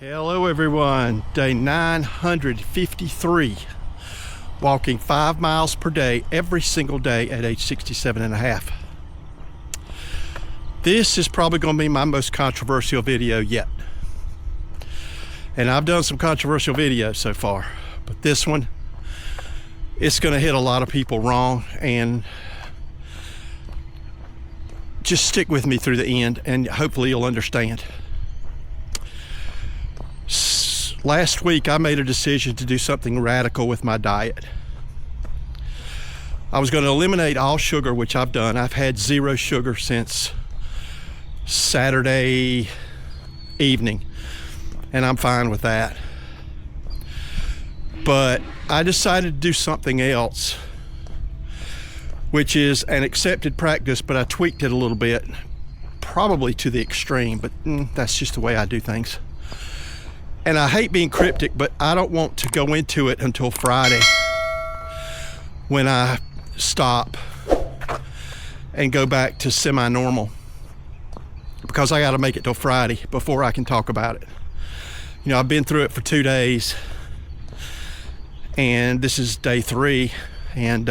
Hello everyone, day 953, walking 5 miles per day every single day at age 67 and a half. This is probably going to be my most controversial video yet. And I've done some controversial videos so far, but this one, it's going to hit a lot of people wrong, and just stick with me through the end and hopefully you'll understand. Last week, I made a decision to do something radical with my diet. I was going to eliminate all sugar, which I've done. I've had 0 sugar since Saturday evening, and I'm fine with that. But I decided to do something else, which is an accepted practice, but I tweaked it a little bit, probably to the extreme, but that's just the way I do things. And I hate being cryptic, but I don't want to go into it until Friday when I stop and go back to semi-normal, because I got to make it till Friday before I can talk about it. You know, I've been through it for 2 days, and this is day 3, and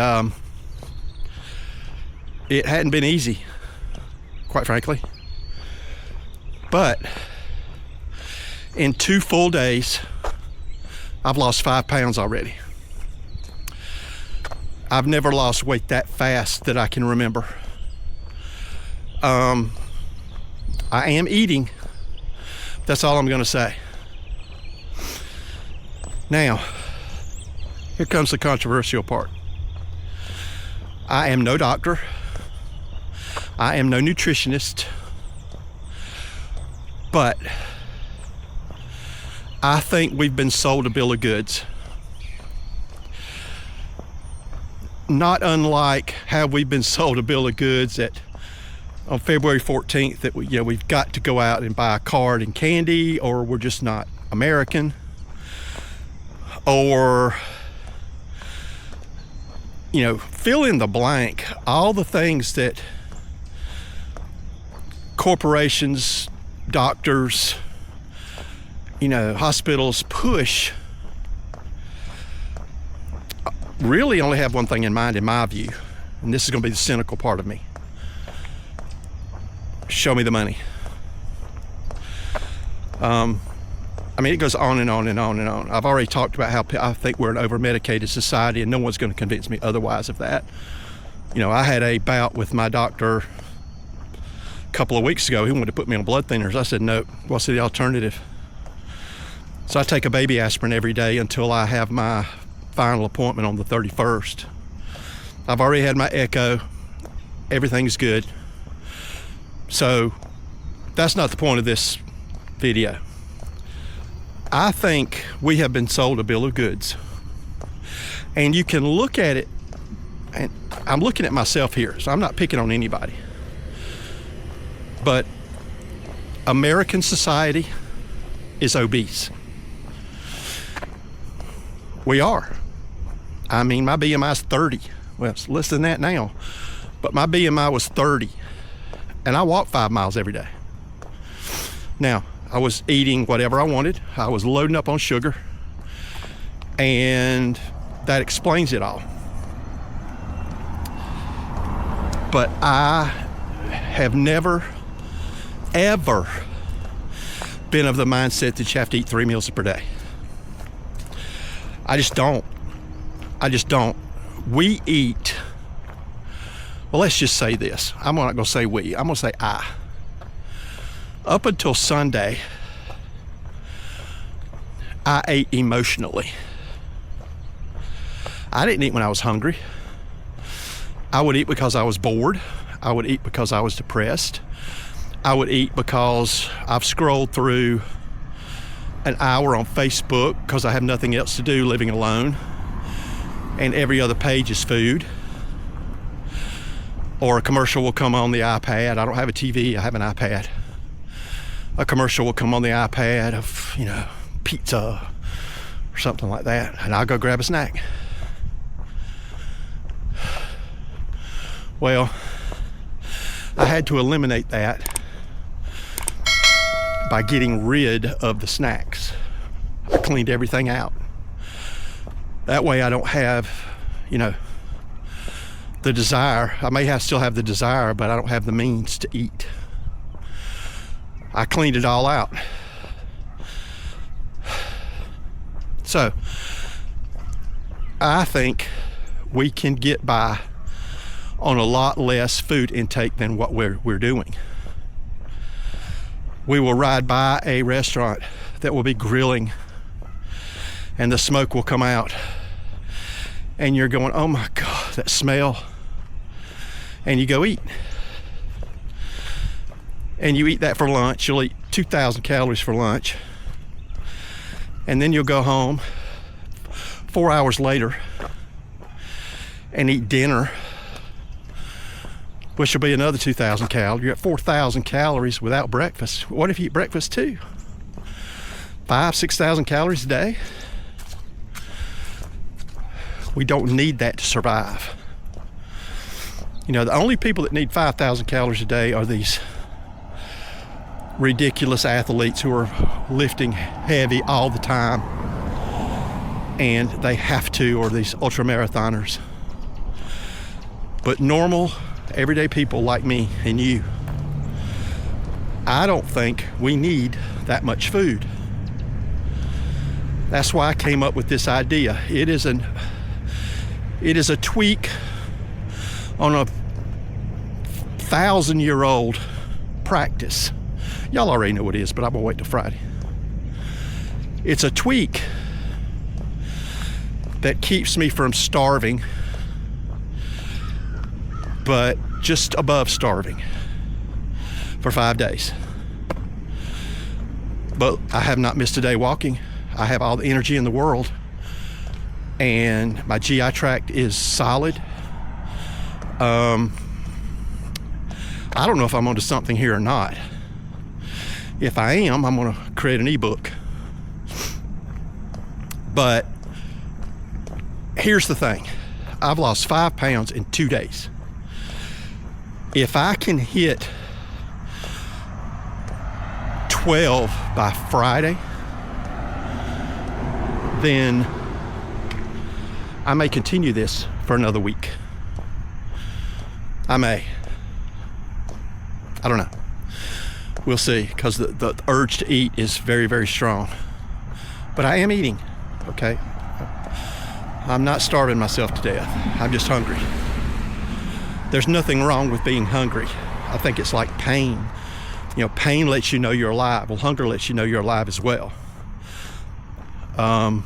it hadn't been easy, quite frankly. But in 2 full days, I've lost 5 pounds already. I've never lost weight that fast that I can remember. I am eating. That's all I'm gonna say. Now, here comes the controversial part. I am no doctor. I am no nutritionist. But I think we've been sold a bill of goods. Not unlike how we've been sold a bill of goods on February 14th that we've got to go out and buy a card and candy, or we're just not American, or fill in the blank. All the things that corporations, doctors, hospitals push really only have one thing in mind, in my view, and this is going to be the cynical part of me. Show me the money. I mean, it goes on and on and on and on. I've already talked about how I think we're an over-medicated society, and no one's going to convince me otherwise of that. I had a bout with my doctor a couple of weeks ago. He wanted to put me on blood thinners. I said, no. What's the alternative? So I take a baby aspirin every day until I have my final appointment on the 31st. I've already had my echo. Everything's good. So that's not the point of this video. I think we have been sold a bill of goods. And you can look at it, and I'm looking at myself here, so I'm not picking on anybody. But American society is obese. We are. I mean, my BMI is 30. Well, it's less than that now. But my BMI was 30. And I walk 5 miles every day. Now, I was eating whatever I wanted. I was loading up on sugar. And that explains it all. But I have never, ever been of the mindset that you have to eat 3 meals per day. I just don't. We eat, well, let's just say this. I'm not going to say we. I'm going to say I. Up until Sunday, I ate emotionally. I didn't eat when I was hungry. I would eat because I was bored. I would eat because I was depressed. I would eat because I've scrolled through an hour on Facebook because I have nothing else to do living alone, and every other page is food, or a commercial will come on the iPad. I don't have a TV, I have an iPad. A commercial will come on the iPad of pizza or something like that, and I'll go grab a snack. Well, I had to eliminate that by getting rid of the snacks. I cleaned everything out. That way I don't have, the desire. I may still have the desire, but I don't have the means to eat. I cleaned it all out. So I think we can get by on a lot less food intake than what we're doing. We will ride by a restaurant that will be grilling and the smoke will come out and you're going, oh my God, that smell. And you go eat. And you eat that for lunch. You'll eat 2,000 calories for lunch. And then you'll go home 4 hours later and eat dinner, which will be another 2,000 calories. You're at 4,000 calories without breakfast. What if you eat breakfast too? 5,000-6,000 calories a day? We don't need that to survive. The only people that need 5,000 calories a day are these ridiculous athletes who are lifting heavy all the time and they have to, or these ultra marathoners. But normal, everyday people like me and you, I don't think we need that much food. That's why I came up with this idea. It is a tweak on a 1,000-year-old practice. Y'all already know what it is, but I'm gonna wait till Friday. It's a tweak that keeps me from starving, but just above starving for 5 days. But I have not missed a day walking. I have all the energy in the world, and my GI tract is solid. I don't know if I'm onto something here or not. If I am, I'm gonna create an ebook. But here's the thing. I've lost 5 pounds in 2 days. If I can hit 12 by Friday, then I may continue this for another week. I may. I don't know. We'll see, because the urge to eat is very, very strong. But I am eating, okay? I'm not starving myself to death. I'm just hungry. There's nothing wrong with being hungry. I think it's like pain. Pain lets you know you're alive. Well, hunger lets you know you're alive as well. And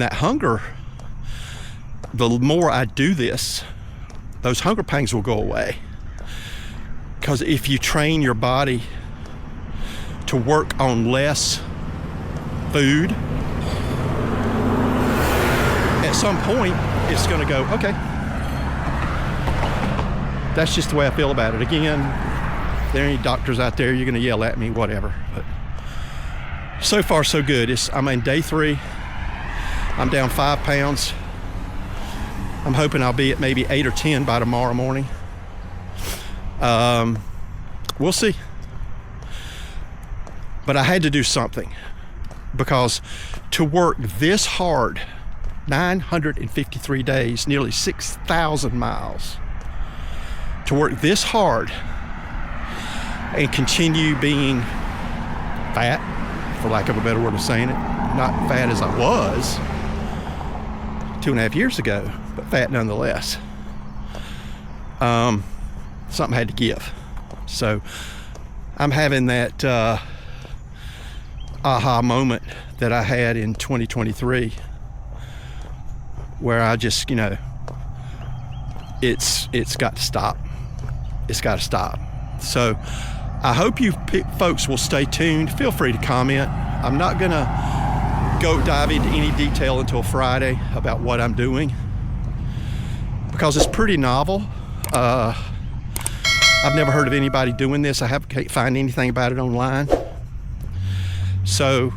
that hunger, the more I do this, those hunger pangs will go away. Because if you train your body to work on less food, at some point it's going to go, okay, that's just the way I feel about it. Again, there are any doctors out there, you're going to yell at me, whatever. But so far so good. I'm in day 3. I'm down 5 pounds. I'm hoping I'll be at maybe 8 or 10 by tomorrow morning. We'll see. But I had to do something, because to work this hard, 953 days, nearly 6,000 miles, to work this hard and continue being fat, for lack of a better word of saying it, not fat as I was 2.5 years ago, but fat nonetheless. Something had to give. So I'm having that aha moment that I had in 2023, where I just, it's got to stop. It's got to stop. So I hope you folks will stay tuned. Feel free to comment. I'm not gonna go dive into any detail until Friday about what I'm doing, because it's pretty novel. I've never heard of anybody doing this. Can't find anything about it online. So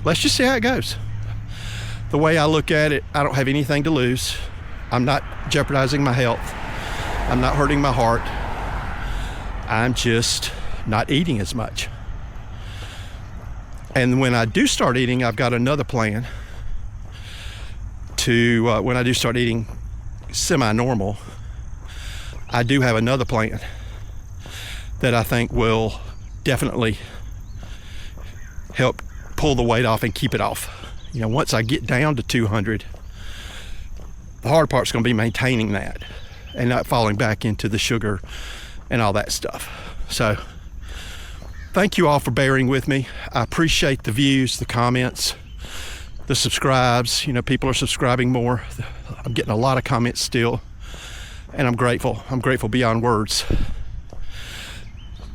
let's just see how it goes. The way I look at it, I don't have anything to lose. I'm not jeopardizing my health. I'm not hurting my heart. I'm just not eating as much. And when I do start eating, I've got another plan to, when I do start eating semi-normal, I do have another plan that I think will definitely help pull the weight off and keep it off. You know, once I get down to 200, the hard part's going to be maintaining that and not falling back into the sugar and all that stuff. So thank you all for bearing with me. I appreciate the views, the comments, the subscribes. You know, people are subscribing more. I'm getting a lot of comments still, and I'm grateful. I'm grateful beyond words.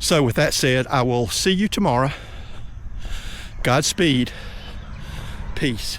So with that said, I will see you tomorrow. Godspeed. Peace.